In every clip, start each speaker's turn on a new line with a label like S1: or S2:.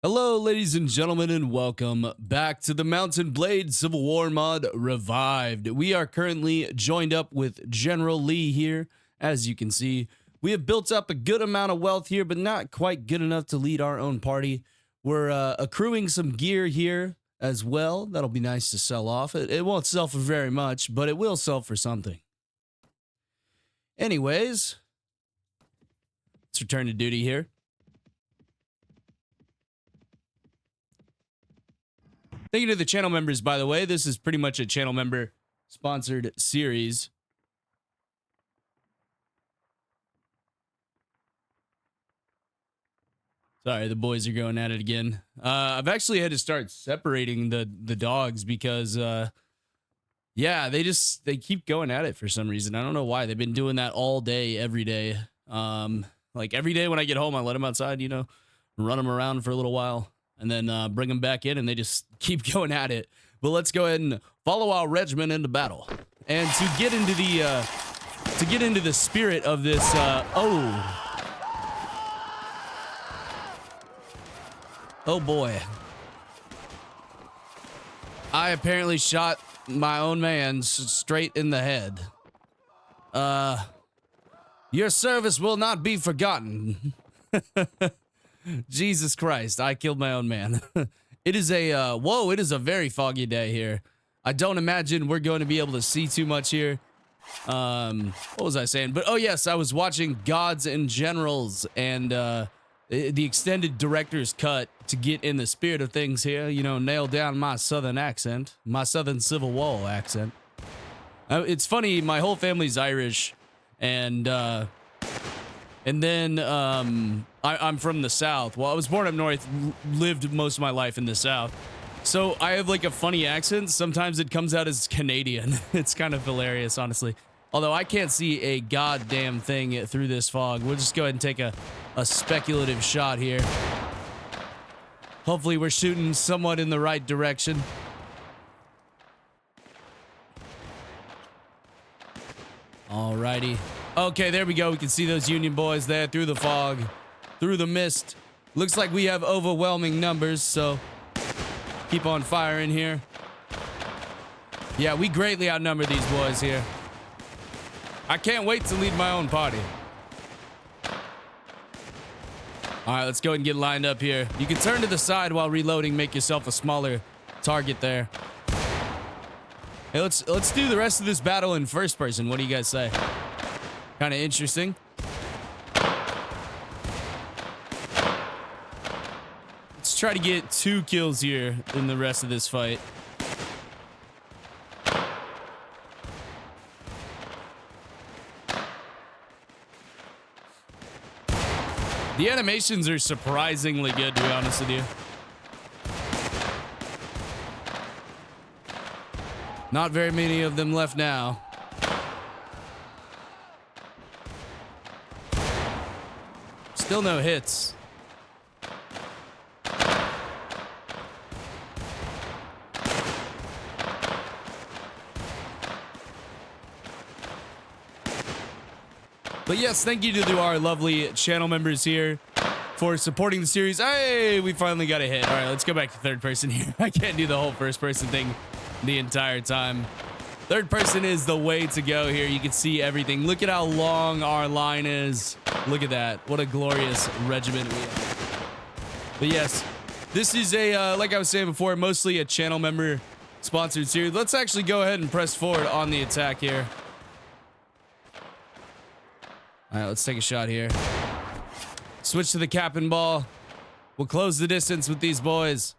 S1: Hello, ladies and gentlemen, and welcome back to the Mountain Blade Civil War mod Revived. We are currently joined up with General Lee here. As you can see, we have built up a good amount of wealth here, but not quite good enough to lead our own party. We're accruing some gear here as well. That'll be nice to sell off. It won't sell for very much, but it will sell for something. Anyways, let's return to duty here. Thank you to the channel members, by the way. This is pretty much a channel member sponsored series. Sorry, the boys are going at it again. I've actually had to start separating the dogs because, yeah, they keep going at it for some reason. I don't know why. They've been doing that all day, every day. Like every day when I get home, I let them outside, run them around for a little while. And then bring them back in, and they just keep going at it. But let's go ahead and follow our regiment into battle. And to get into the spirit of this, oh boy, I apparently shot my own man straight in the head. Your service will not be forgotten. Jesus Christ, I killed my own man. It is a, whoa, it is a very foggy day here. I don't imagine we're going to be able to see too much here. What was I saying? But, oh yes, I was watching Gods and Generals and, the extended director's cut to get in the spirit of things here, nail down my southern accent, my southern Civil War accent. It's funny, my whole family's Irish, and then, I'm from the South. Well, I was born up north, lived most of my life in the South. So I have like a funny accent. Sometimes it comes out as Canadian. It's kind of hilarious, honestly. Although I can't see a goddamn thing through this fog. We'll just go ahead and take a speculative shot here. Hopefully we're shooting somewhat in the right direction. Alrighty. Okay, there we go. We can see those Union boys there through the fog, through the mist. Looks like we have overwhelming numbers, so keep on firing here. Yeah, we greatly outnumber these boys here. I can't wait to lead my own party. All right, let's go ahead and get lined up here. You can turn to the side while reloading, make yourself a smaller target there. Hey, let's do the rest of this battle in first person. What do you guys say? Kind of interesting. Let's try to get 2 kills here in the rest of this fight. The animations are surprisingly good, to be honest with you. Not very many of them left now. Still no hits. But yes, thank you to our lovely channel members here for supporting the series. Hey, we finally got a hit. All right, let's go back to third person here. I can't do the whole first person thing the entire time. Third person is the way to go here. You can see everything. Look at how long our line is. Look at that. What a glorious regiment we have. But yes, this is a, like I was saying before, mostly a channel member sponsored series. Let's actually go ahead and press forward on the attack here. All right, let's take a shot here. Switch to the cap and ball. We'll close the distance with these boys.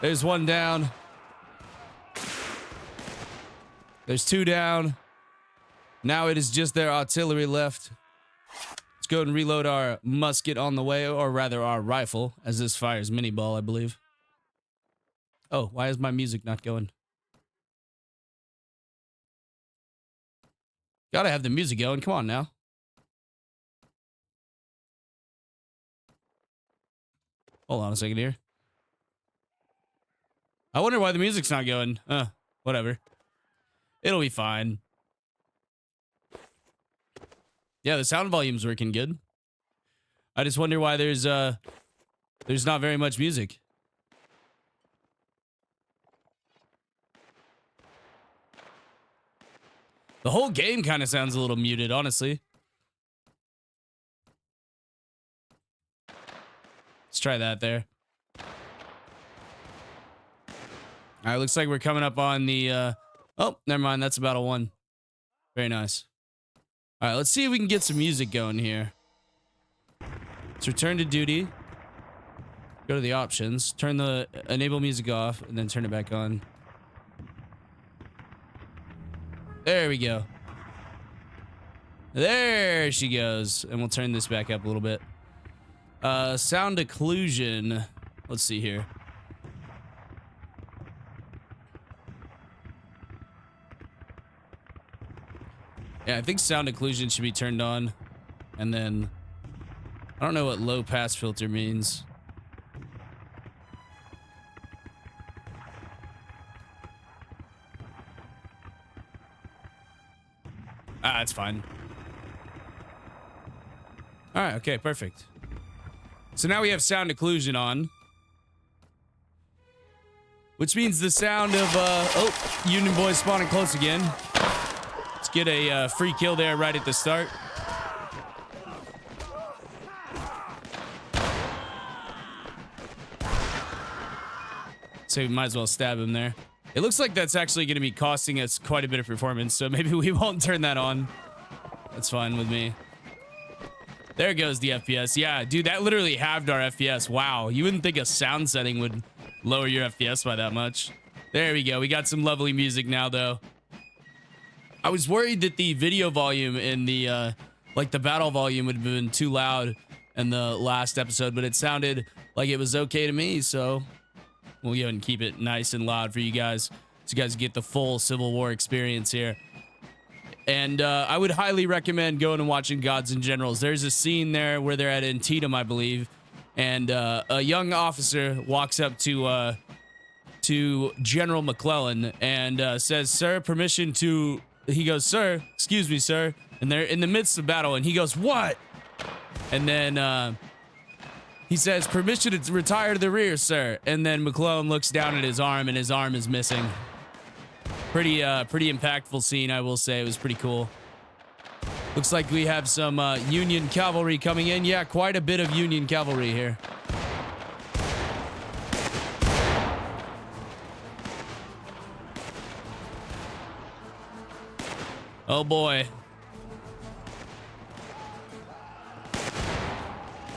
S1: There's 1 down. There's 2 down. Now it is just their artillery left. Let's go ahead and reload our musket on the way, or rather our rifle, as this fires mini ball, I believe. Oh, why is my music not going? Gotta have the music going. Come on now. Hold on a second here. I wonder why the music's not going. Whatever. It'll be fine. Yeah, the sound volume's working good. I just wonder why there's not very much music. The whole game kind of sounds a little muted, honestly. Let's try that there. All right, looks like we're coming up on the... oh, never mind. That's about a 1. Very nice. All right, let's see if we can get some music going here. Let's return to duty. Go to the options. Turn the enable music off, and then turn it back on. There we go. There she goes. And we'll turn this back up a little bit. Sound occlusion. Let's see here. Yeah, I think sound occlusion should be turned on. And then I don't know what low pass filter means. Ah, that's fine. All right, okay, perfect. So now we have sound occlusion on. Which means the sound of, oh, Union boys spawning close again. Let's get a free kill there right at the start. So we might as well stab him there. It looks like that's actually going to be costing us quite a bit of performance, so maybe we won't turn that on. That's fine with me. There goes the FPS. Yeah, dude, that literally halved our FPS. Wow, you wouldn't think a sound setting would lower your FPS by that much. There we go. We got some lovely music now, though. I was worried that the video volume and the, like the battle volume would have been too loud in the last episode, but it sounded like it was okay to me, so we'll go ahead and keep it nice and loud for you guys, so you guys get the full Civil War experience here. And I would highly recommend going and watching Gods and Generals. There's a scene there where they're at Antietam, I believe, and a young officer walks up to General McClellan and says, "Sir, permission to..." He goes, "Sir, excuse me, sir." And they're in the midst of battle, and he goes, "What?" And then he says, "Permission to retire to the rear, sir." And then McClellan looks down at his arm, and his arm is missing. Pretty impactful scene, I will say. It was pretty cool. Looks like we have some Union cavalry coming in. Yeah, quite a bit of Union cavalry here. Oh boy.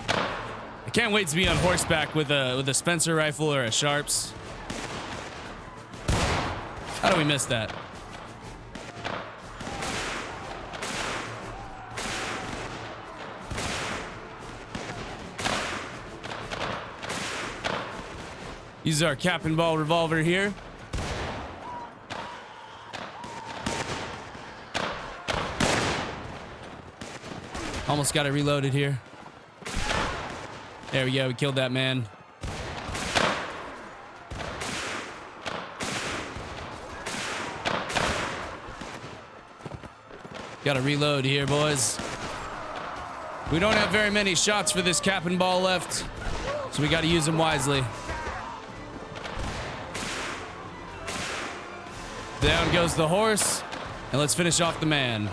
S1: I can't wait to be on horseback with a Spencer rifle or a Sharps. How do we miss that? Use our cap and ball revolver here. Almost got it reloaded here. There we go. We killed that man. Got to reload here, boys. We don't have very many shots for this cap and ball left, so we got to use them wisely. Down goes the horse, and let's finish off the man.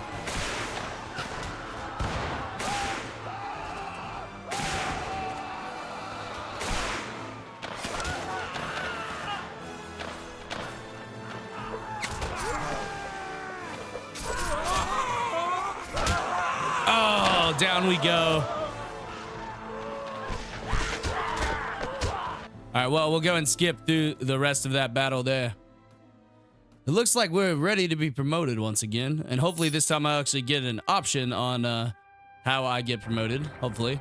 S1: Down we go. All right, well, we'll go and skip through the rest of that battle there. It looks like we're ready to be promoted once again, and hopefully this time I'll actually get an option on how I get promoted, hopefully.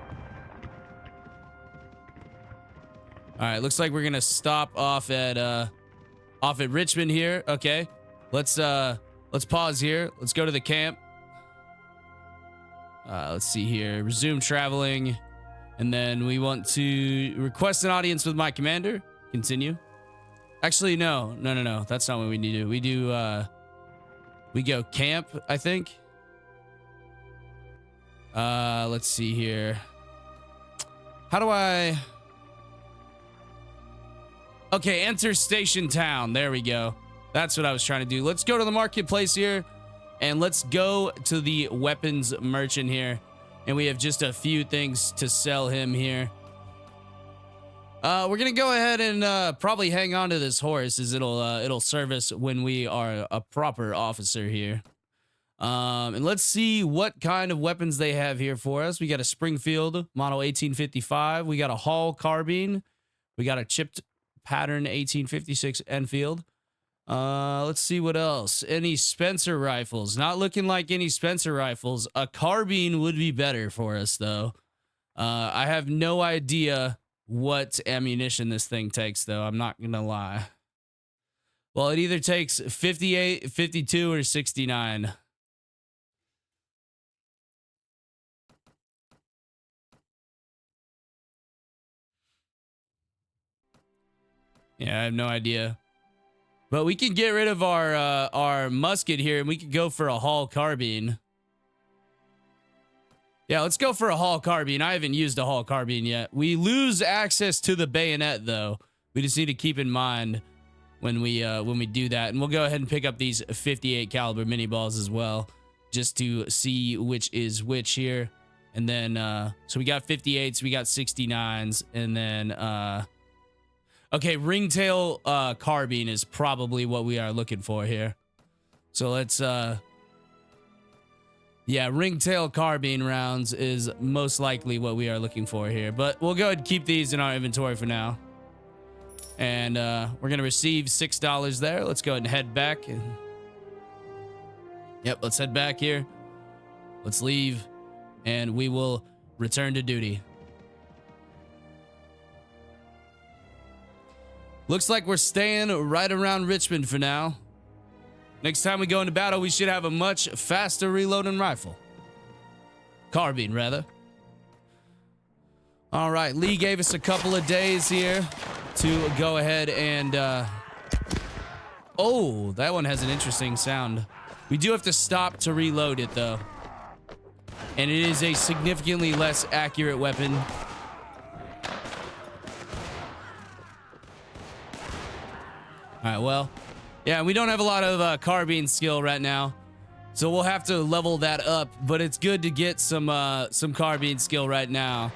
S1: All right, looks like we're gonna stop off at Richmond here. Okay, let's pause here. Let's go to the camp. Let's see here. Resume traveling. And then we want to request an audience with my commander. Continue. Actually, no. That's not what we need to do. We go camp, I think. Let's see here. How do I... Okay, enter station town. There we go. That's what I was trying to do. Let's go to the marketplace here, and let's go to the weapons merchant here. And we have just a few things to sell him here. We're gonna go ahead and probably hang on to this horse, as it'll serve us when we are a proper officer here. And let's see what kind of weapons they have here for us. We got a Springfield model 1855. We got a Hall carbine. We got a chipped pattern 1856 Enfield. Let's see what else. Any Spencer rifles? Not looking like any Spencer rifles. A carbine would be better for us, though. I have no idea what ammunition this thing takes, though. I'm not gonna lie. Well, it either takes 58, 52, or 69. Yeah, I have no idea. But we can get rid of our musket here, and we could go for a Hall carbine. Yeah, let's go for a Hall carbine. I haven't used a Hall carbine yet. We lose access to the bayonet, though. We just need to keep in mind when we do that. And we'll go ahead and pick up these 58 caliber mini balls as well, just to see which is which here. And then so we got 58s, we got 69s, and then okay, ringtail carbine is probably what we are looking for here. So let's yeah, ringtail carbine rounds is most likely what we are looking for here. But we'll go ahead and keep these in our inventory for now. And we're going to receive $6 there. Let's go ahead and head back. Yep, let's head back here. Let's leave. And we will return to duty. Looks like we're staying right around Richmond for now. Next time we go into battle, we should have a much faster reloading rifle. Carbine, rather. All right, Lee gave us a couple of days here to go ahead and... Oh, that one has an interesting sound. We do have to stop to reload it, though. And it is a significantly less accurate weapon. All right, well... Yeah, we don't have a lot of carbine skill right now, so we'll have to level that up. But it's good to get some carbine skill right now.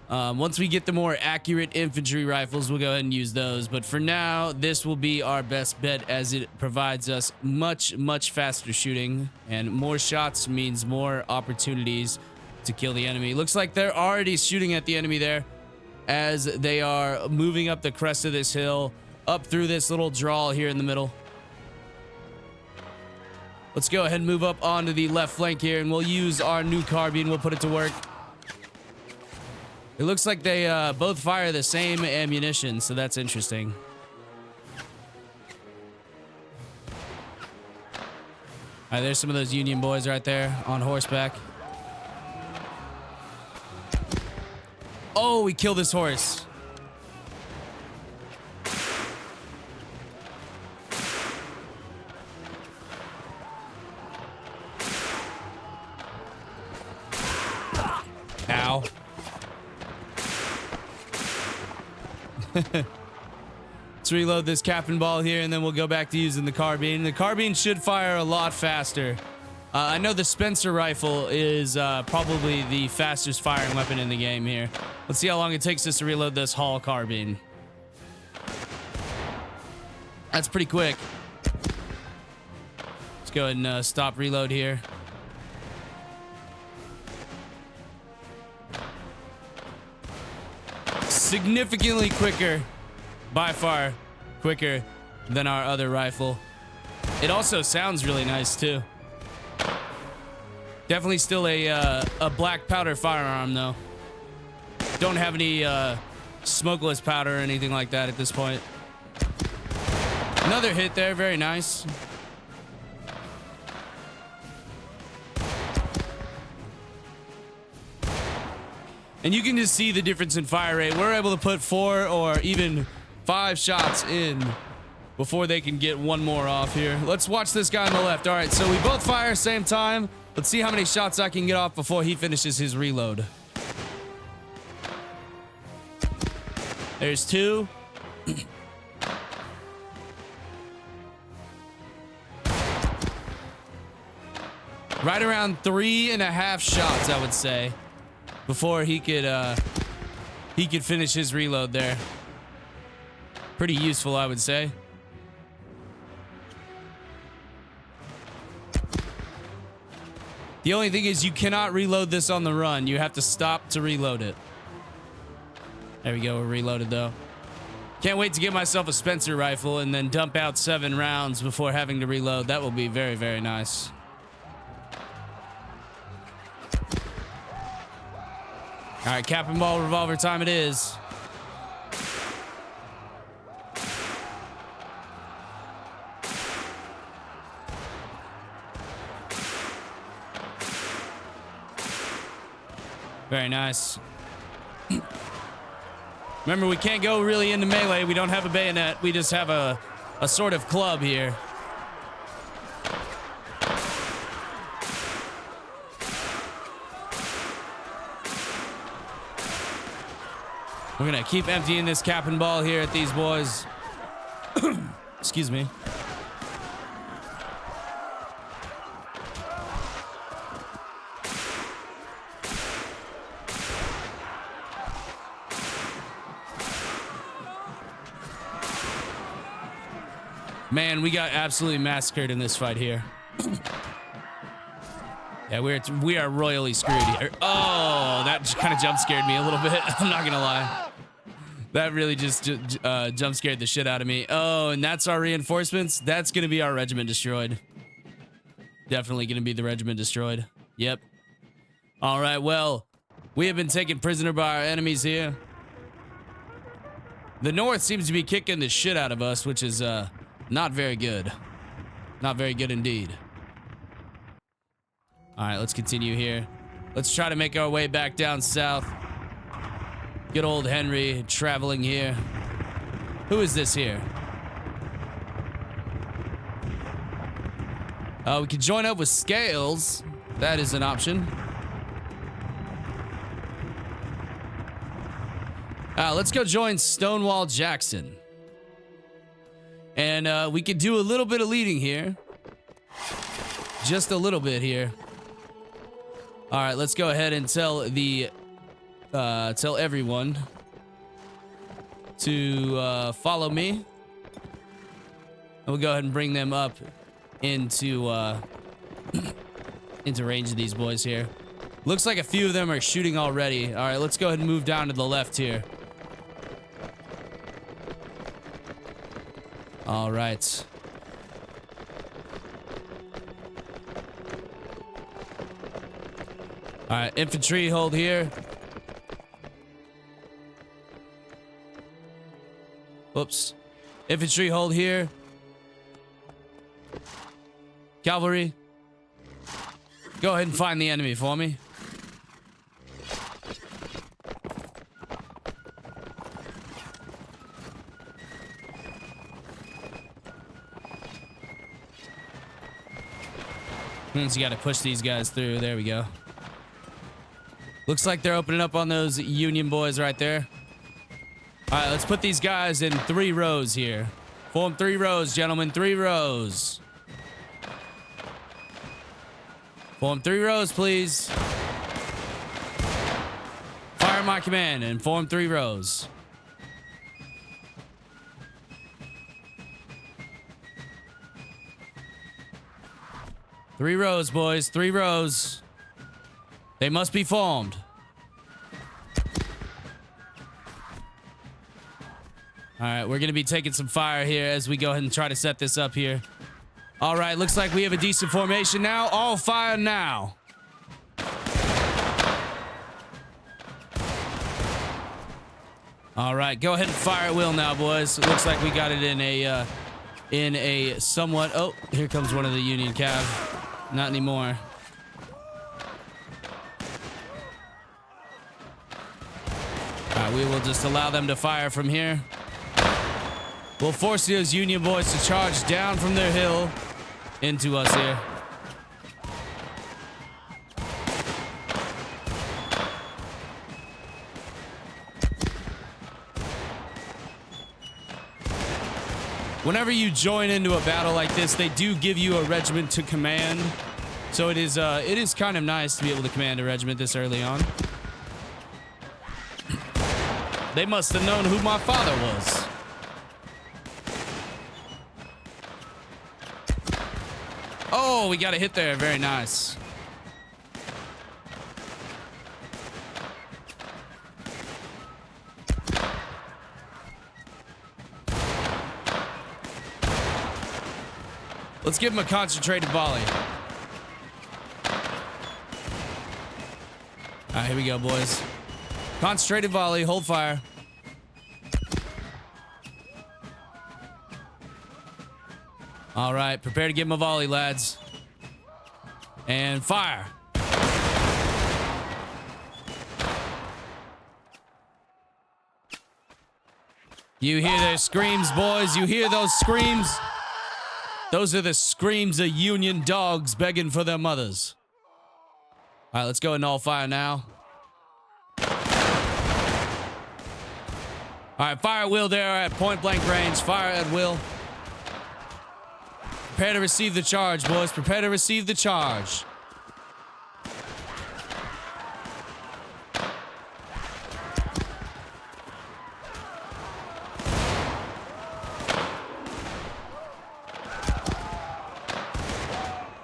S1: Once we get the more accurate infantry rifles, we'll go ahead and use those. But for now, this will be our best bet, as it provides us much faster shooting, and more shots means more opportunities to kill the enemy. Looks like they're already shooting at the enemy there, as they are moving up the crest of this hill, up through this little draw here in the middle. Let's go ahead and move up onto the left flank here, and we'll use our new carbine. We'll put it to work. It looks like they both fire the same ammunition, so that's interesting. All right, there's some of those Union boys right there on horseback. Oh, we killed this horse. Ow. Let's reload this cap and ball here, and then we'll go back to using the carbine. The carbine should fire a lot faster. I know the Spencer rifle is probably the fastest firing weapon in the game here. Let's see how long it takes us to reload this Hall carbine. That's pretty quick. Let's go ahead and stop reload here. Significantly quicker, by far quicker than our other rifle. It also sounds really nice too. Definitely still a black powder firearm though. Don't have any smokeless powder or anything like that at this point. Another hit there, very nice. And you can just see the difference in fire rate. We're able to put 4 or even 5 shots in before they can get one more off here. Let's watch this guy on the left. All right, so we both fire same time. Let's see how many shots I can get off before he finishes his reload. There's 2. Right around 3.5 shots, I would say, before he could finish his reload there. Pretty useful, I would say. The only thing is you cannot reload this on the run. You have to stop to reload it. There we go. We're reloaded, though. Can't wait to get myself a Spencer rifle and then dump out 7 rounds before having to reload. That will be very, very nice. All right, cap and ball revolver time it is. Very nice. Remember, we can't go really into melee. We don't have a bayonet. We just have a sort of club here. We're gonna keep emptying this cap and ball here at these boys. Excuse me. Man, we got absolutely massacred in this fight here. Yeah, we are royally screwed here. Oh, that just kind of jump scared me a little bit. I'm not gonna lie. That really just jump scared the shit out of me. Oh, and that's our reinforcements. That's gonna be our regiment destroyed. Definitely gonna be the regiment destroyed. Yep. All right, well, we have been taken prisoner by our enemies here. The North seems to be kicking the shit out of us, which is not very good. Not very good indeed. All right, let's continue here. Let's try to make our way back down south. Good old Henry traveling here. Who is this here? We can join up with Scales. That is an option. Let's go join Stonewall Jackson. And we could do a little bit of leading here. Just a little bit here. All right, let's go ahead and tell everyone to follow me. And we'll go ahead and bring them up into into range of these boys here. Looks like a few of them are shooting already. All right, let's go ahead and move down to the left here. All right. All right, infantry, hold here. Whoops. Infantry, hold here. Cavalry, go ahead and find the enemy for me. Means you got to push these guys through. There we go. Looks like they're opening up on those Union boys right there. All right, let's put these guys in 3 rows here. Form 3 rows, gentlemen. 3 rows. Form 3 rows, please. Fire my command and form 3 rows. Three rows, boys. 3 rows. They must be formed. All right, we're going to be taking some fire here as we go ahead and try to set this up here. All right, looks like we have a decent formation now. All fire now. All right, go ahead and fire at will now, boys. It looks like we got it in a somewhat... Oh, here comes one of the Union Cav. Not anymore. We will just allow them to fire from here. We'll force those Union boys to charge down from their hill into us here. Whenever you join into a battle like this, they do give you a regiment to command. So it is kind of nice to be able to command a regiment this early on. They must have known who my father was. Oh, we got a hit there. Very nice. Let's give him a concentrated volley. All right, here we go, boys. Concentrated volley. Hold fire. All right, prepare to give him a volley, lads. And fire. You hear their screams, boys. You hear those screams? Those are the screams of Union dogs begging for their mothers. All right, let's go and all fire now. All right, fire at will there at point blank range. Fire at will. Prepare to receive the charge, boys. Prepare to receive the charge.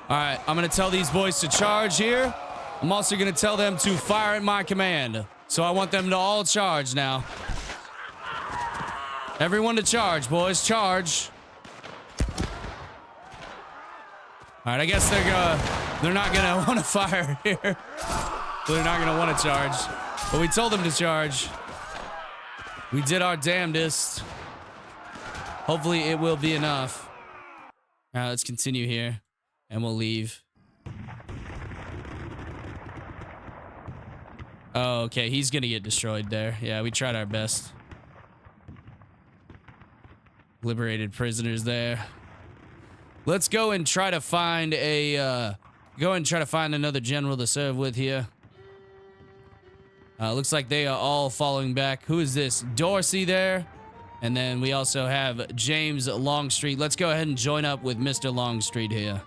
S1: All right, I'm going to tell these boys to charge here. I'm also going to tell them to fire at my command. So I want them to all charge now. Everyone to charge, boys. Charge. All right, I guess they're not going to want to fire here. They're not going to want to charge. But we told them to charge. We did our damnedest. Hopefully it will be enough. All right, let's continue here. And we'll leave. Oh, okay. He's going to get destroyed there. Yeah, we tried our best. Liberated prisoners there. Let's go and try to find a... another general to serve with here. Looks like they are all following back. Who is this? Dorsey there. And then we also have James Longstreet. Let's go ahead and join up with Mr. Longstreet here.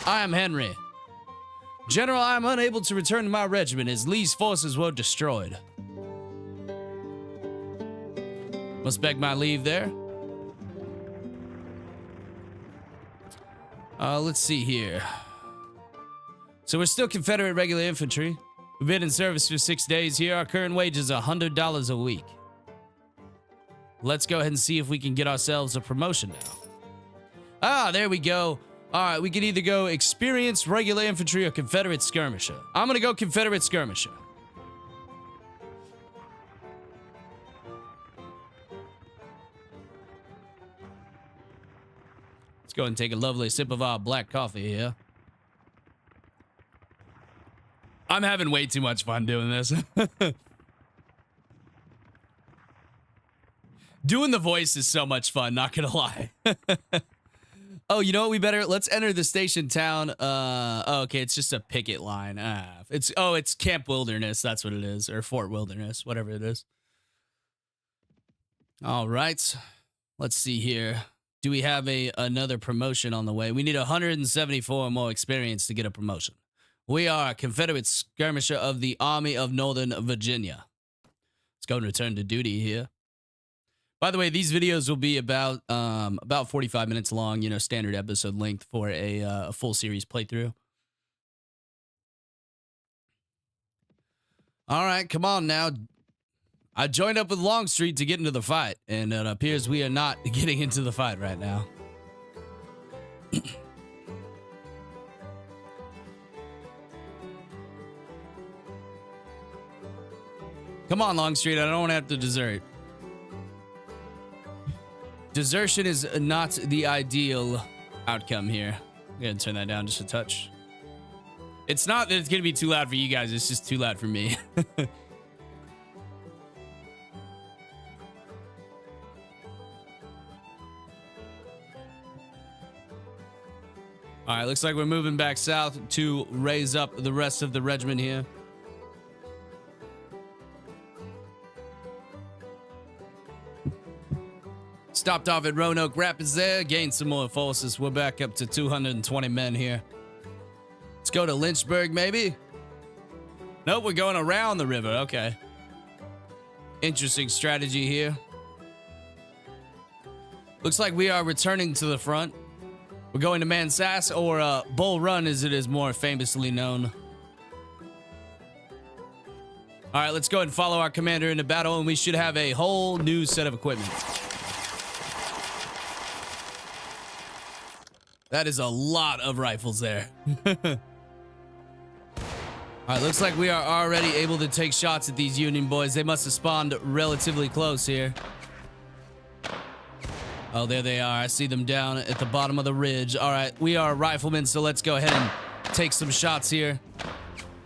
S1: I am Henry. General, I am unable to return to my regiment as Lee's forces were destroyed. Must beg my leave there. Let's see here. So we're still Confederate regular infantry. We've been in service for 6 days here. Our current wage is $100 a week. Let's go ahead and see if we can get ourselves a promotion now. Ah, there we go. All right, we can either go experienced regular infantry or Confederate skirmisher. I'm going to go Confederate skirmisher. Let's go and take a lovely sip of our black coffee here. I'm having way too much fun doing this. Doing the voice is so much fun, not going to lie. Oh, you know what? Let's enter the station town. Oh, okay, it's just a picket line. It's Camp Wilderness. That's what it is. Or Fort Wilderness, whatever it is. All right. Let's see here. Do we have another promotion on the way? We need 174 more experience to get a promotion. We are a Confederate skirmisher of the Army of Northern Virginia. Let's go and return to duty here. By the way, these videos will be about 45 minutes long, you know, standard episode length for a full series playthrough. All right, come on now. I joined up with Longstreet to get into the fight, and it appears we are not getting into the fight right now. Come on, Longstreet, I don't want to have to desert. Desertion is not the ideal outcome here. I'm going to turn that down just a touch. It's not that it's going to be too loud for you guys. It's just too loud for me. All right, looks like we're moving back south to raise up the rest of the regiment here. Stopped off at Roanoke Rapids there, gained some more forces. We're back up to 220 men here. Let's go to Lynchburg, maybe? Nope, we're going around the river. Okay. Interesting strategy here. Looks like we are returning to the front. We're going to Mansass, or Bull Run as it is more famously known. All right, let's go ahead and follow our commander into battle, and we should have a whole new set of equipment. That is a lot of rifles there. All right, looks like we are already able to take shots at these Union boys. They must have spawned relatively close here. Oh, there they are. I see them down at the bottom of the ridge. All right, we are riflemen, so let's go ahead and take some shots here.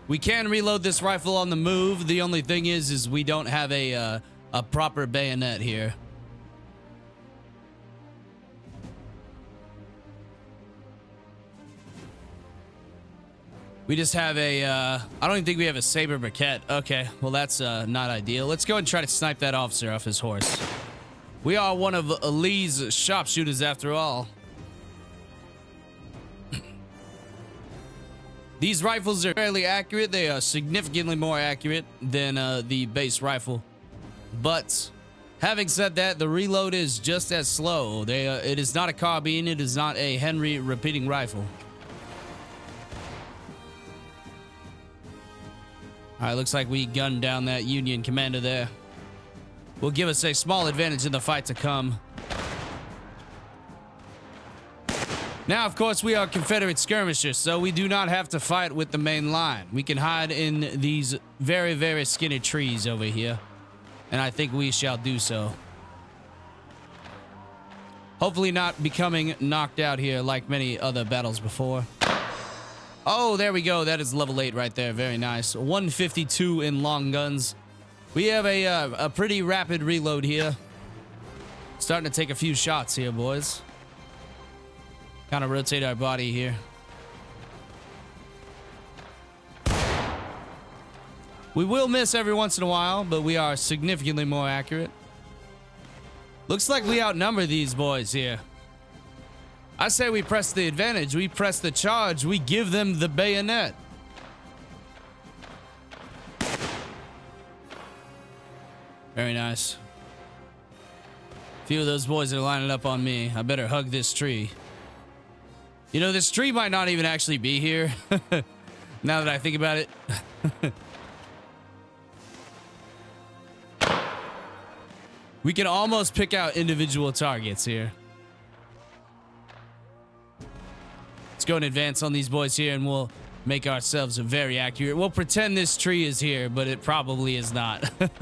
S1: We can reload this rifle on the move. The only thing is we don't have a proper bayonet here. We just have a, I don't even think we have a saber briquette. Okay, well that's not ideal. Let's go and try to snipe that officer off his horse. We are one of Lee's sharpshooters after all. These rifles are fairly accurate. They are significantly more accurate than the base rifle. But having said that, the reload is just as slow. It is not a carbine. It is not a Henry repeating rifle. All right, looks like we gunned down that Union commander there. Will give us a small advantage in the fight to come. Now, of course, we are Confederate skirmishers, so we do not have to fight with the main line. We can hide in these very, very skinny trees over here, and I think we shall do so. Hopefully not becoming knocked out here like many other battles before. Oh, there we go. That is level 8 right there. Very nice. 152 in long guns. We have a pretty rapid reload here. Starting to take a few shots here, boys. Kind of rotate our body here. We will miss every once in a while, but we are significantly more accurate. Looks like we outnumber these boys here. I say we press the advantage. We press the charge. We give them the bayonet. Very nice. A few of those boys are lining up on me. I better hug this tree. You know, this tree might not even actually be here. Now that I think about it. We can almost pick out individual targets here. Let's go and advance on these boys here, and we'll make ourselves very accurate. We'll pretend this tree is here, but it probably is not. Let's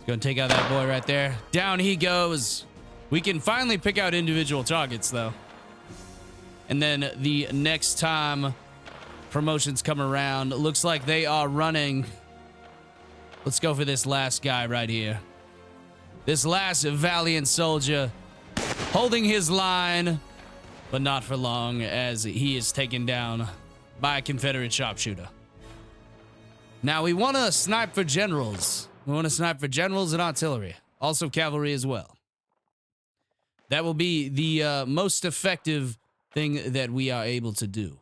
S1: go and take out that boy right there. Down he goes. We can finally pick out individual targets, though. And then the next time promotions come around, looks like they are running. Let's go for this last guy right here. This last valiant soldier holding his line, but not for long, as he is taken down by a Confederate sharpshooter. Now, we want to snipe for generals. We want to snipe for generals and artillery. Also cavalry as well. That will be the most effective thing that we are able to do.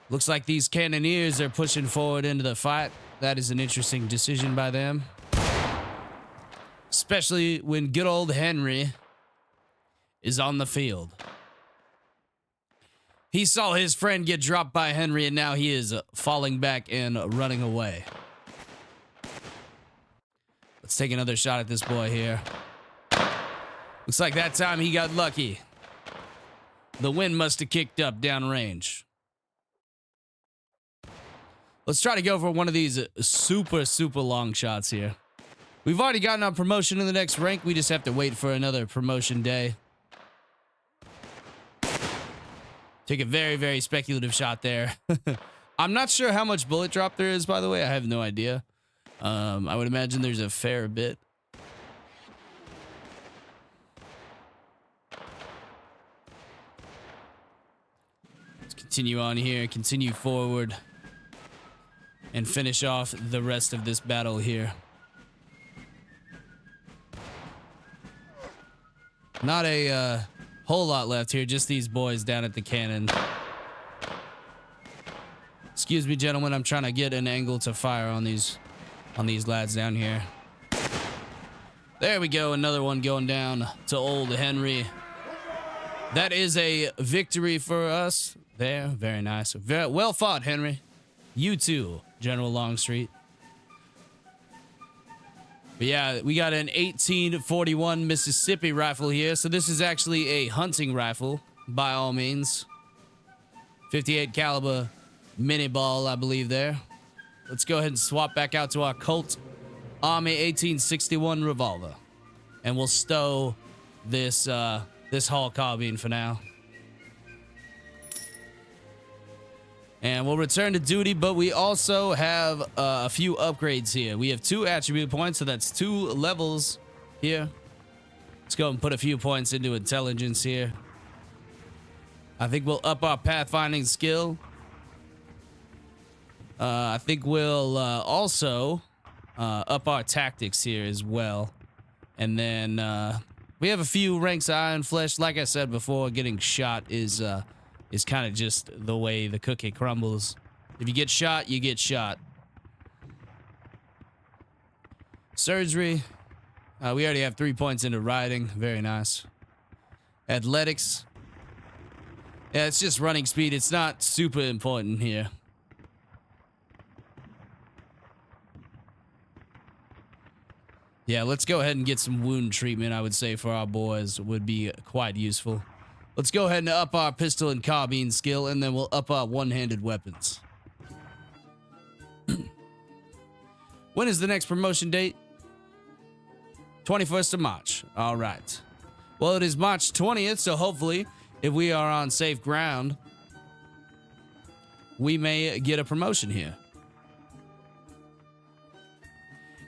S1: Looks like these cannoneers are pushing forward into the fight. That is an interesting decision by them. Especially when good old Henry is on the field. He saw his friend get dropped by Henry, and now he is falling back and running away. Let's take another shot at this boy here. Looks like that time he got lucky. The wind must have kicked up downrange. Let's try to go for one of these super, super long shots here. We've already gotten our promotion in the next rank. We just have to wait for another promotion day. Take a very, very speculative shot there. I'm not sure how much bullet drop there is, by the way. I have no idea. I would imagine there's a fair bit. Let's continue on here, continue forward, and finish off the rest of this battle here. Not a whole lot left here. Just these boys down at the cannon. Excuse me, gentlemen. I'm trying to get an angle to fire on these lads down here. There we go. Another one going down to old Henry. That is a victory for us there. Very nice. Very well fought, Henry. You too, General Longstreet. But yeah, we got an 1841 Mississippi rifle here. So this is actually a hunting rifle, by all means. 58 caliber mini ball, I believe there. Let's go ahead and swap back out to our Colt Army 1861 revolver. And we'll stow this this Hall carbine for now. And we'll return to duty, but we also have a few upgrades here. We have 2 attribute points, so that's 2 levels here. Let's go and put a few points into intelligence here. I think we'll up our pathfinding skill. I think we'll also up our tactics here as well. And then we have a few ranks of Iron Flesh. Like I said before, getting shot is kind of just the way the cookie crumbles. If you get shot, you get shot. Surgery. We already have 3 points into riding. Very nice. Athletics. Yeah, it's just running speed. It's not super important here. Yeah, let's go ahead and get some wound treatment, I would say, for our boys would be quite useful. Let's go ahead and up our pistol and carbine skill, and then we'll up our one-handed weapons. When is the next promotion date? 21st of March. All right. Well, it is March 20th, so hopefully, if we are on safe ground, we may get a promotion here.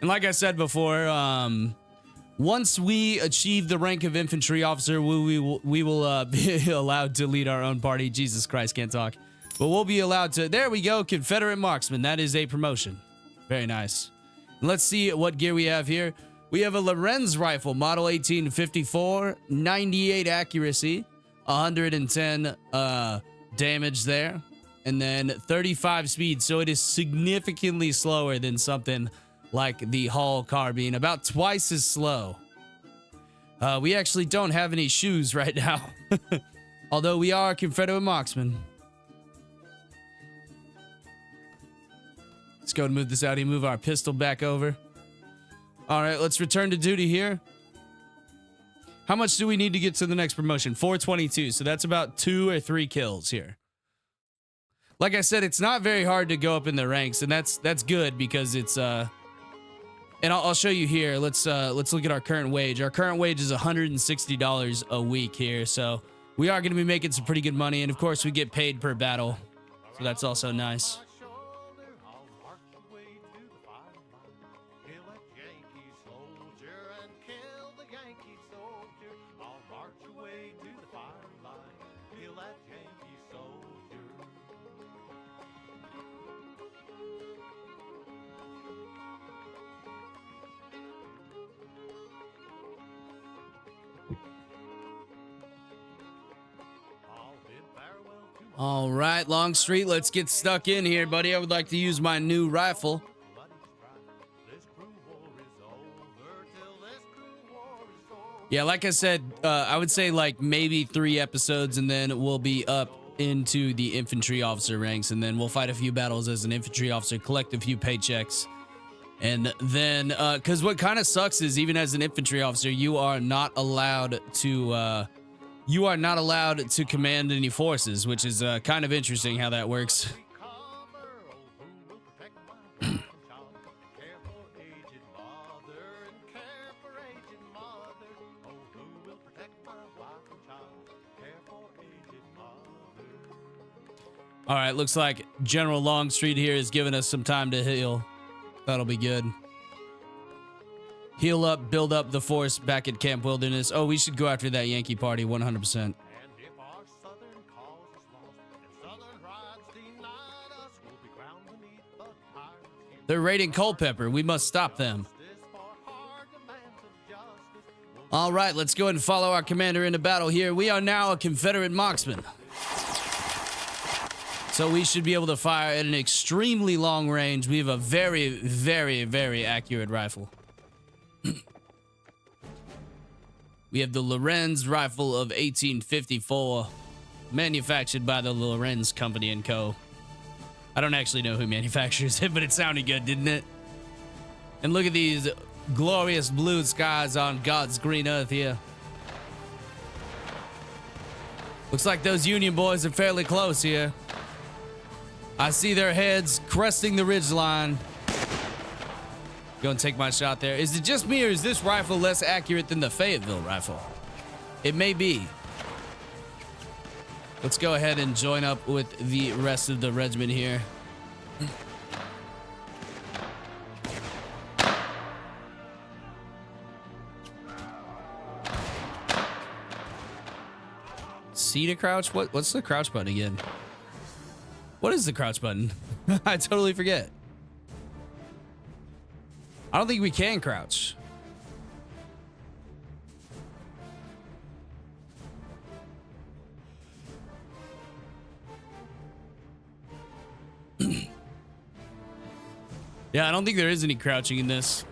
S1: And like I said before, once we achieve the rank of infantry officer, we will be allowed to lead our own party. Jesus Christ, can't talk. But we'll be allowed to... There we go, Confederate Marksman. That is a promotion. Very nice. And let's see what gear we have here. We have a Lorenz rifle, model 1854, 98 accuracy, 110 damage there, and then 35 speed. So it is significantly slower than something like the Hall carbine, about twice as slow. We actually don't have any shoes right now, although we are Confederate Marksmen. Let's go and move this out here, move our pistol back over. All right, let's return to duty here. How much do we need to get to the next promotion? 422, so that's about 2 or 3 kills here. Like I said, it's not very hard to go up in the ranks, and that's good because it's and I'll show you here. Let's look at our current wage. Our current wage is $160 a week here, so we are going to be making some pretty good money, and of course we get paid per battle, so that's also nice. All right, Longstreet, let's get stuck in here, buddy. I would like to use my new rifle. Yeah, like I said, I would say like maybe 3 episodes, and then we'll be up into the infantry officer ranks, and then we'll fight a few battles as an infantry officer, collect a few paychecks. And then, because what kind of sucks is even as an infantry officer, you are not allowed to command any forces, which is kind of interesting how that works. All right, looks like General Longstreet here is giving us some time to heal. That'll be good. Heal up, build up the force back at Camp Wilderness. Oh, we should go after that Yankee party 100%. They're raiding Culpeper. We must stop them. All right, let's go ahead and follow our commander into battle here. We are now a Confederate marksman. So we should be able to fire at an extremely long range. We have a very, very, very accurate rifle. We have the Lorenz rifle of 1854, manufactured by the Lorenz Company and Co. I don't actually know who manufactures it, but it sounded good, didn't it? And look at these glorious blue skies on God's green earth here. Looks like those Union boys are fairly close here. I see their heads cresting the ridgeline. Go and take my shot there. Is it just me, or is this rifle less accurate than the Fayetteville rifle? It may be. Let's go ahead and join up with the rest of the regiment here. C to crouch? What's the crouch button again? What is the crouch button? I totally forget. I don't think we can crouch. Yeah, I don't think there is any crouching in this.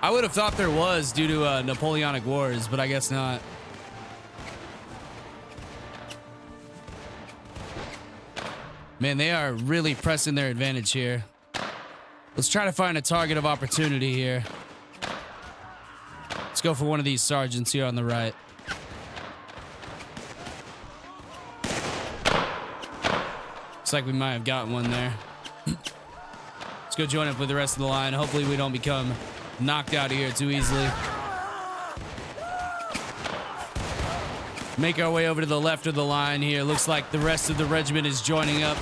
S1: I would have thought there was due to Napoleonic Wars, but I guess not. Man, they are really pressing their advantage here. Let's try to find a target of opportunity here. Let's go for one of these sergeants here on the right. Looks like we might have gotten one there. Let's go join up with the rest of the line. Hopefully we don't become knocked out of here too easily. Make our way over to the left of the line here. Looks like the rest of the regiment is joining up.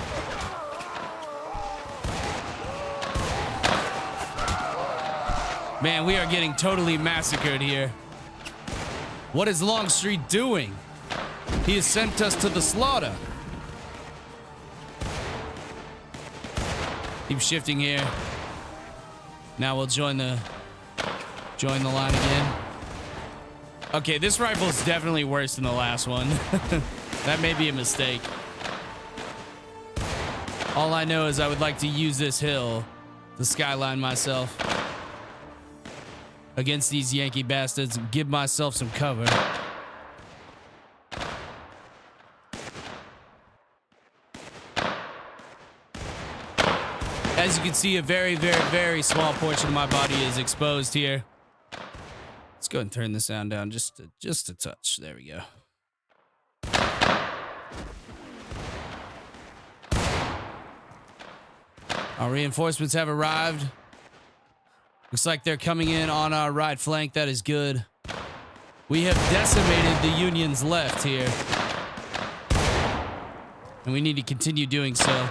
S1: Man, we are getting totally massacred here. What is Longstreet doing? He has sent us to the slaughter. Keep shifting here. Now we'll join the line again. Okay, this rifle is definitely worse than the last one. That may be a mistake. All I know is I would like to use this hill to skyline myself against these Yankee bastards and give myself some cover. As you can see, a very, very, very small portion of my body is exposed here. Let's go ahead and turn the sound down just a touch. There we go. Our reinforcements have arrived. Looks like they're coming in on our right flank. That is good. We have decimated the Union's left here. And we need to continue doing so.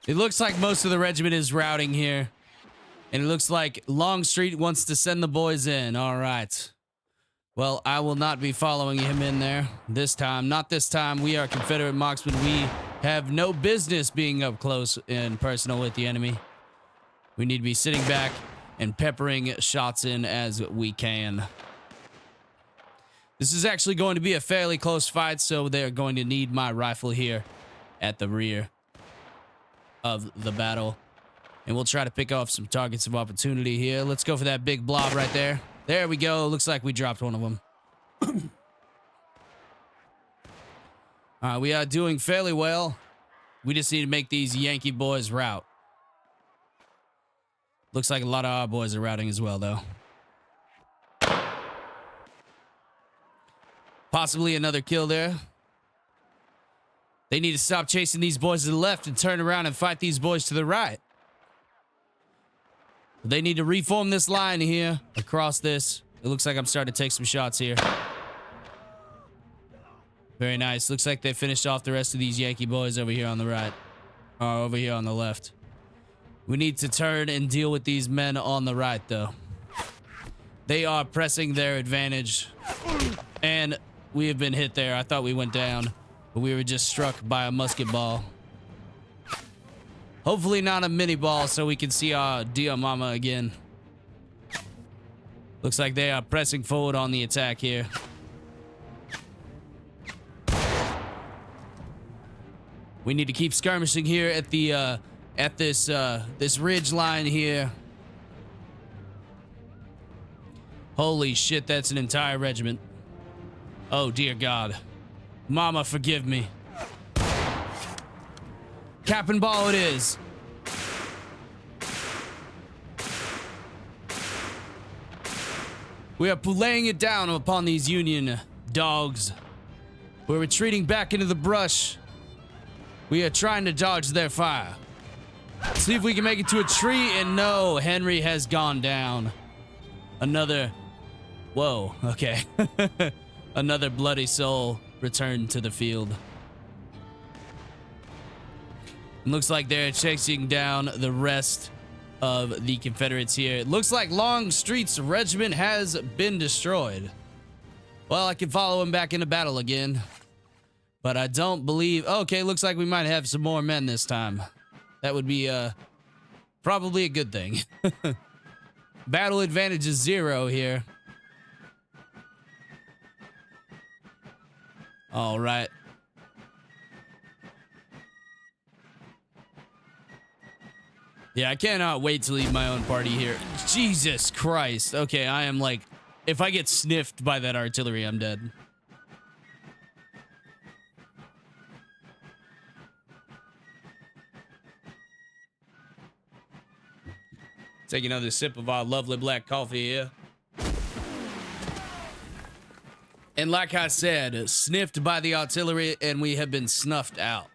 S1: It looks like most of the regiment is routing here. And it looks like Longstreet wants to send the boys in. All right. Well, I will not be following him in there this time. Not this time. We are Confederate marksmen. We have no business being up close and personal with the enemy. We need to be sitting back and peppering shots in as we can. This is actually going to be a fairly close fight, so they're going to need my rifle here at the rear of the battle. And we'll try to pick off some targets of opportunity here. Let's go for that big blob right there. There we go. Looks like we dropped one of them. We are doing fairly well. We just need to make these Yankee boys rout. Looks like a lot of our boys are routing as well, though. Possibly another kill there. They need to stop chasing these boys to the left and turn around and fight these boys to the right. They need to reform this line here across this. It looks like I'm starting to take some shots here. Very nice. Looks like they finished off the rest of these Yankee boys over here on the right. Or over here on the left. We need to turn and deal with these men on the right, though. They are pressing their advantage. And we have been hit there. I thought we went down, but we were just struck by a musket ball. Hopefully not a mini ball so we can see our dear mama again. Looks like they are pressing forward on the attack here. We need to keep skirmishing here at the this ridge line here. Holy shit, that's an entire regiment. Oh dear God. Mama, forgive me. Cap and ball it is. We are laying it down upon these Union dogs. We're retreating back into the brush. We are trying to dodge their fire. See if we can make it to a tree, and no, Henry has gone down. Another, whoa, okay. Another bloody soul returned to the field. Looks like they're chasing down the rest of the Confederates here. It looks like Longstreet's regiment has been destroyed. Well, I can follow him back into battle again. But I don't believe... Okay, looks like we might have some more men this time. That would be probably a good thing. Battle advantage is 0 here. All right. Yeah, I cannot wait to leave my own party here. Jesus Christ. Okay, I am like... If I get sniffed by that artillery, I'm dead. Take another sip of our lovely black coffee here. And like I said, sniffed by the artillery, and we have been snuffed out.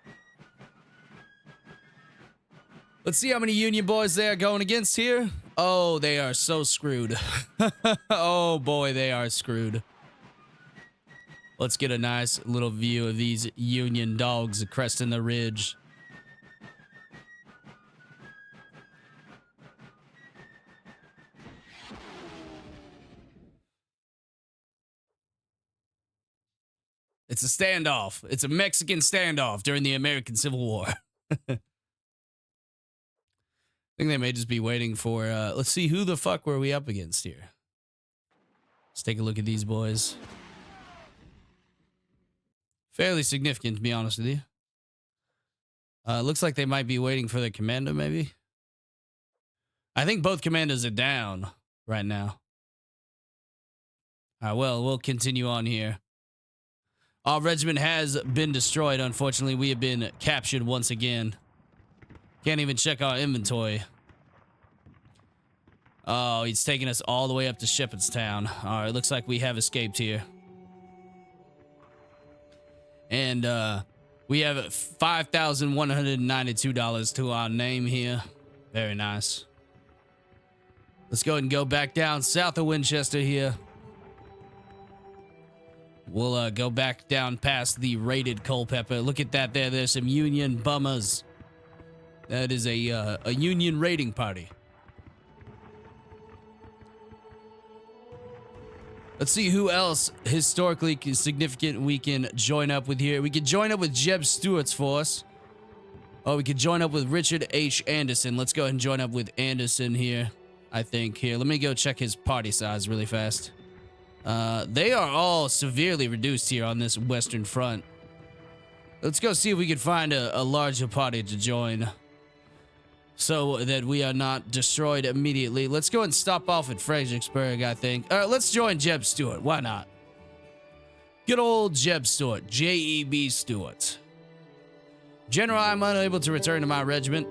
S1: Let's see how many Union boys they are going against here. Oh, they are so screwed. Oh boy, they are screwed. Let's get a nice little view of these Union dogs cresting the ridge. It's a standoff. It's a Mexican standoff during the American Civil War. I think they may just be waiting for, let's see, who the fuck were we up against here? Let's take a look at these boys. Fairly significant, to be honest with you. Looks like they might be waiting for the commando, maybe. I think both commandos are down right now. Well, we'll continue on here. Our regiment has been destroyed, unfortunately. We have been captured once again. Can't even check our inventory. Oh, he's taking us all the way up to Shepherdstown. All right, looks like we have escaped here. And we have $5,192 to our name here. Very nice. Let's go ahead and go back down south of Winchester here. We'll go back down past the raided Culpeper. Look at that there. There's some Union bummers. That is a Union raiding party. Let's see who else historically significant we can join up with here. We could join up with Jeb Stewart's force. Oh, we could join up with Richard H. Anderson. Let's go ahead and join up with Anderson here, I think. Here, let me go check his party size really fast. They are all severely reduced here on this Western Front. Let's go see if we can find a larger party to join so that we are not destroyed immediately. Let's go and stop off at Fredericksburg, I think. Let's join Jeb Stewart. Why not? Good old Jeb Stewart. J.E.B. Stewart. General, I'm unable to return to my regiment.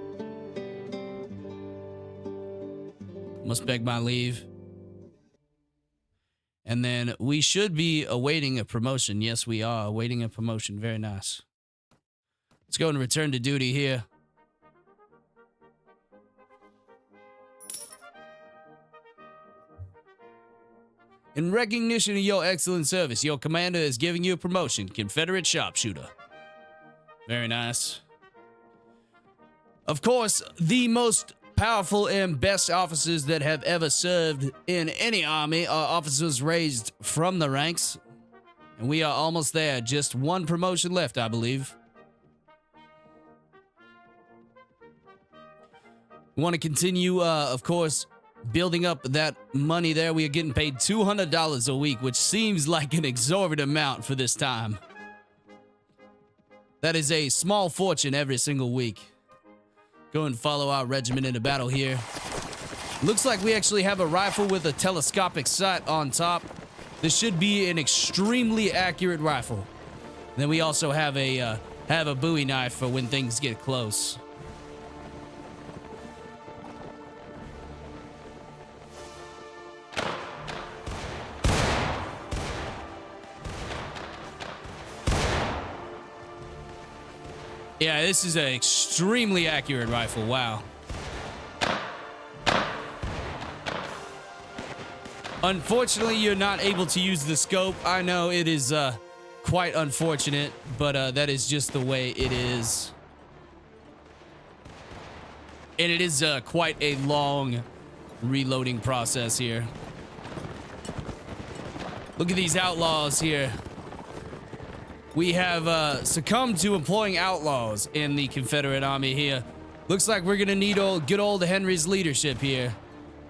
S1: Must beg my leave. And then we should be awaiting a promotion. Yes, we are awaiting a promotion. Very nice. Let's go and return to duty here. In recognition of your excellent service, your commander is giving you a promotion, Confederate Sharpshooter. Very nice. Of course, the most powerful and best officers that have ever served in any army are officers raised from the ranks. And we are almost there. Just one promotion left, I believe. We want to continue, of course, building up that money there. We are getting paid $200 a week, which seems like an exorbitant amount for this time. That is a small fortune every single week. Go and follow our regiment into battle here. Looks like we actually have a rifle with a telescopic sight on top. This should be an extremely accurate rifle. Then we also have a Bowie knife for when things get close. Yeah, this is an extremely accurate rifle. Wow. Unfortunately, you're not able to use the scope. I know it is quite unfortunate, but that is just the way it is. And it is quite a long reloading process here. Look at these outlaws here. We have succumbed to employing outlaws in the Confederate Army here. Looks like we're gonna need good old Henry's leadership here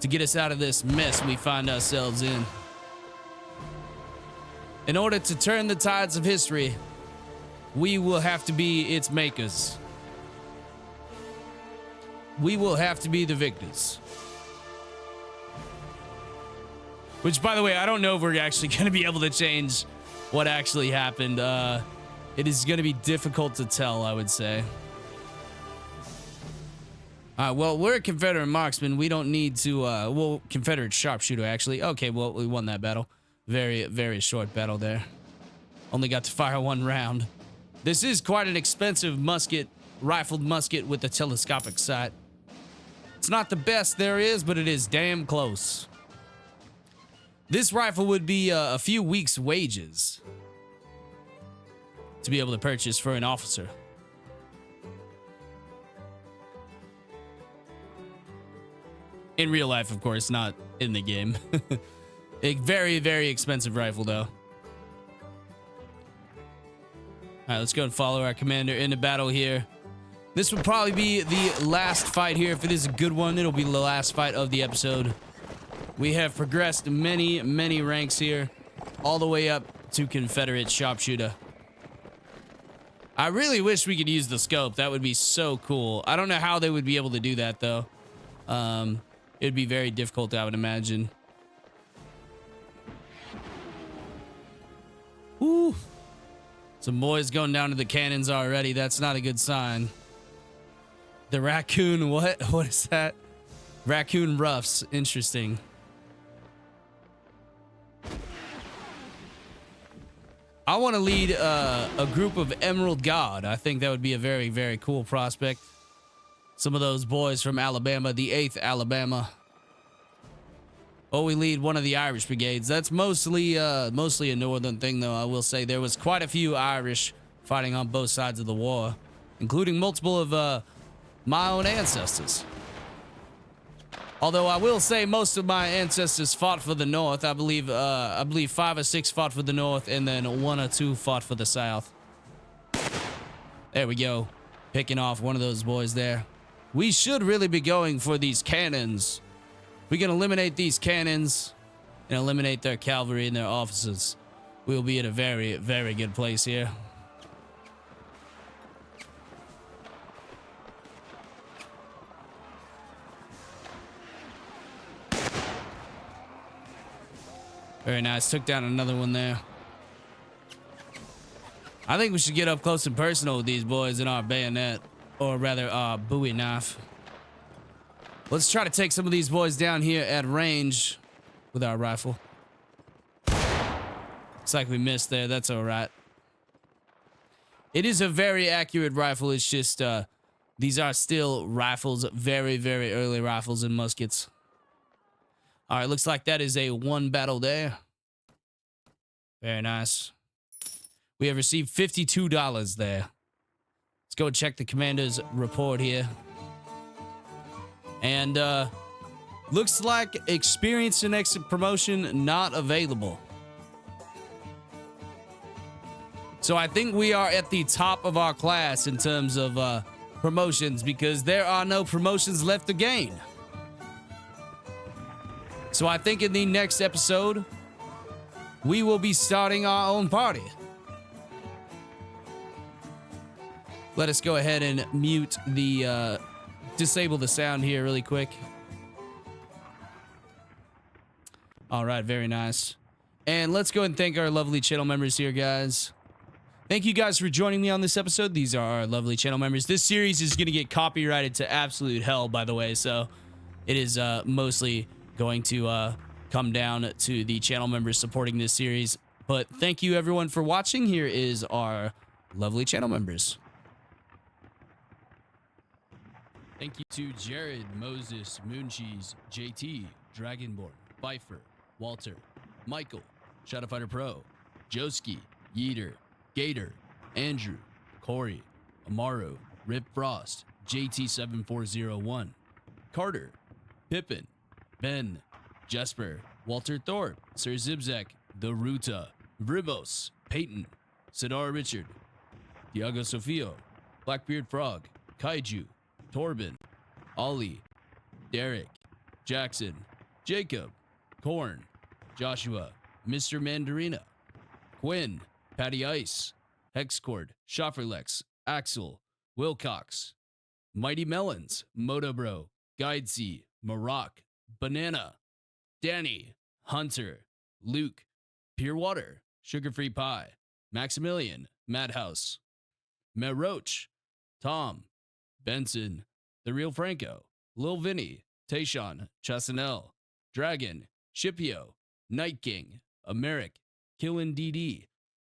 S1: to get us out of this mess we find ourselves in. In order to turn the tides of history, we will have to be its makers. We will have to be the victors. Which, by the way, I don't know if we're actually gonna be able to change what actually happened. It is going to be difficult to tell, I would say. Well, we're a Confederate Marksman. We don't need to, well, Confederate Sharpshooter, actually. Okay, well, we won that battle. Very, very short battle there. Only got to fire one round. This is quite an expensive musket, rifled musket with a telescopic sight. It's not the best there is, but it is damn close. This rifle would be a few weeks' wages to be able to purchase for an officer. In real life, of course, not in the game. A very, very expensive rifle, though. All right, let's go and follow our commander into battle here. This will probably be the last fight here. If it is a good one, it'll be the last fight of the episode. We have progressed many, many ranks here, all the way up to Confederate Sharpshooter. I really wish we could use the scope. That would be so cool. I don't know how they would be able to do that, though. It'd be very difficult, I would imagine. Ooh. Some boys going down to the cannons already. That's not a good sign. The raccoon, what? What is that? Raccoon roughs. Interesting. I want to lead a group of Emerald Guard. I think that would be a very, very cool prospect. Some of those boys from Alabama, the 8th Alabama. Oh, we lead one of the Irish brigades. That's mostly a northern thing, though. I will say there was quite a few Irish fighting on both sides of the war, including multiple of my own ancestors. Although I will say most of my ancestors fought for the North. I believe 5 or 6 fought for the North, and then 1 or 2 fought for the South. There we go. Picking off one of those boys there. We should really be going for these cannons. We can eliminate these cannons and eliminate their cavalry and their officers. We'll be in a very, very good place here. Very nice. Took down another one there. I think we should get up close and personal with these boys in our bayonet, or rather our Bowie knife. Let's try to take some of these boys down here at range with our rifle. Looks like we missed there. That's all right. It is a very accurate rifle. It's just these are still rifles, very, very early rifles and muskets. All right, looks like that is a 1 battle there. Very nice. We have received $52 there. Let's go check the commander's report here. And looks like experience and exit promotion not available. So I think we are at the top of our class in terms of promotions because there are no promotions left to gain. So I think in the next episode, we will be starting our own party. Let us go ahead and mute the, disable the sound here really quick. All right, very nice. And let's go and thank our lovely channel members here, guys. Thank you guys for joining me on this episode. These are our lovely channel members. This series is going to get copyrighted to absolute hell, by the way, so it is mostly going to come down to the channel members supporting this series. But thank you, everyone, for watching. Here is our lovely channel members. Thank you to Jared, Moses, Mooncheese, JT, Dragonborn, Pfeiffer, Walter, Michael, Shadowfighter Pro, Joski, Yeeter, Gator, Andrew, Corey, Amaru, Rip Frost, JT7401, Carter, Pippin, Ben, Jesper, Walter Thorpe, Sir Zibzek, The Ruta, Ribos, Peyton, Sidara Richard, Diago Sofio, Blackbeard Frog, Kaiju, Torben, Ollie, Derek, Jackson, Jacob, Korn, Joshua, Mr. Mandarina, Quinn, Patty Ice, Hexcord, Schofferlex, Axel, Wilcox, Mighty Melons, Motobro, Guidesy, Maroc, Banana, Danny, Hunter, Luke, Pure Water, Sugar Free Pie, Maximilian, Madhouse, Meroach, Tom, Benson, The Real Franco, Lil Vinny, Tayshawn, Chasanel, Dragon, Shipio, Night King, Americ, Killin DD,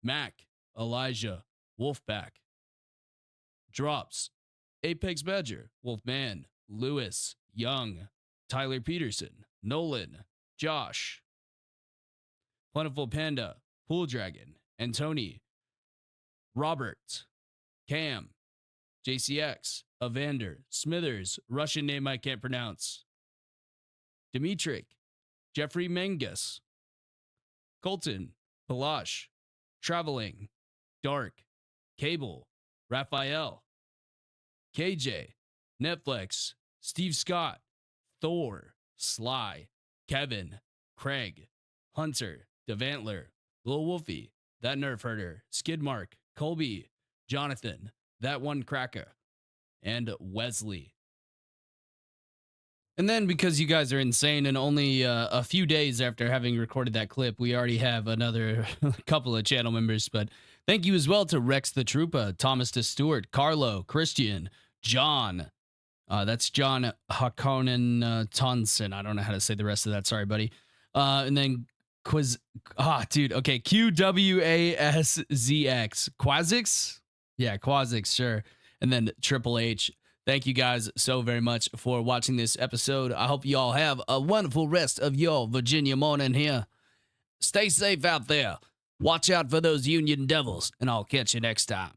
S1: Mac, Elijah, Wolfpack, Drops, Apex Badger, Wolfman, Lewis, Young, Tyler Peterson, Nolan, Josh, Plentiful Panda, Pool Dragon, Antony, Robert, Cam, JCX, Evander, Smithers, Russian name I can't pronounce, Dimitrik, Jeffrey Mengus, Colton, Palash, Traveling, Dark, Cable, Raphael, KJ, Netflix, Steve Scott, Thor, Sly, Kevin, Craig, Hunter, Devantler, Lil Wolfie, That Nerf Herder, Skidmark, Colby, Jonathan, That One Cracker, and Wesley. And then because you guys are insane and only a few days after having recorded that clip, we already have another couple of channel members. But thank you as well to Rex the Troopa, Thomas de Stewart, Carlo, Christian, John. That's John Hakonen Tonson. I don't know how to say the rest of that. Sorry, buddy. And then dude. Okay, QWASZX. Quazix? Yeah, Quazix, sure. And then Triple H. Thank you guys so very much for watching this episode. I hope you all have a wonderful rest of your Virginia morning here. Stay safe out there. Watch out for those Union Devils, and I'll catch you next time.